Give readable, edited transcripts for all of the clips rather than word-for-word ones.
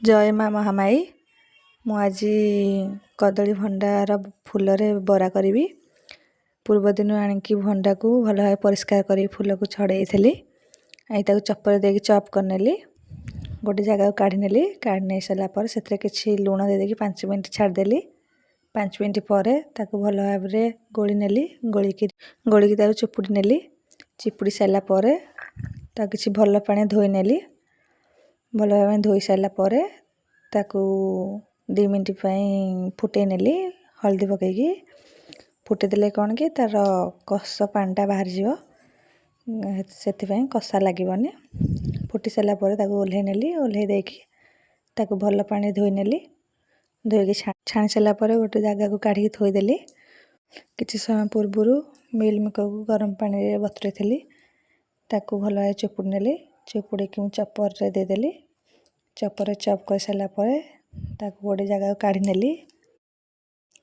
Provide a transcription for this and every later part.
जय माँ महामाई मु आज कदली भंडार फूलरे बरा करी पूर्व दिन आणिकी भंडा को भल भाव परिष्कार कर फूल को छड़े थी चपर दे चप करनेली गोटे जगह काढ़ी नेली काढ़ी नहीं सारापर से किसी लुण दे 5 मिनट छाड़देली 5 मिनट पर भल भाव गोली नेली गोलिकी चिपुड़ी नेली चिपुड़ी सारापर किसी भल पानी धोई नेली भल भाव धोई सारापर 2 मिनट फुटे नेली हल्दी पकईकी फुटेदेले कौन कि तार कष पानीटा बाहर से कषा लगनी फुटी सारापर ओह्लै नेली ओह्लै देकी भल पानी धोई नेली धोईकी छाणी सारापर गोटे जगह को काढ़ी थोईदेली किसी समय पूर्वर मिल मेकर को गरम पानी बतुरे थी भल भाव चिपुड़ी नेली चिपुड़ी चपर देदेली चपर चप कर सारापर गोटे जगह काढ़ी नेली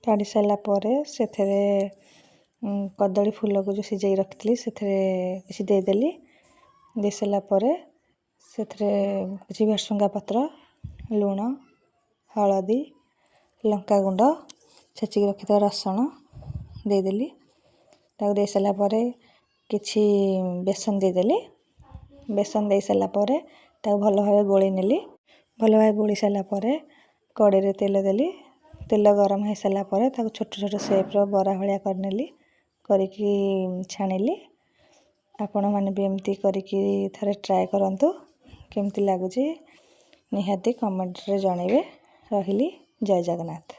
काढ़ी सारापर से कदली फूल को जो सिझाई रखी से किसी देदेली दे सारापर से किसी भेरसुंगा पत्र लुण हलदी लंका गुंड छेचिक रखी रसुण देदेली दे सारापर किछि बेसन देदेली बेसन दे सारापर भल भाव गोली नेली भल भाव गोली सारापर कड़े तेल देली तेल गरम हो सारापर छोट छोट सेप्र बरा भाया करनेली करके छाणिली आपण मैंने भी एमती करके थरे ट्राए करंतु केमती लगुच निहाती कमेंट रे जनइबे रहिली जय जगन्नाथ।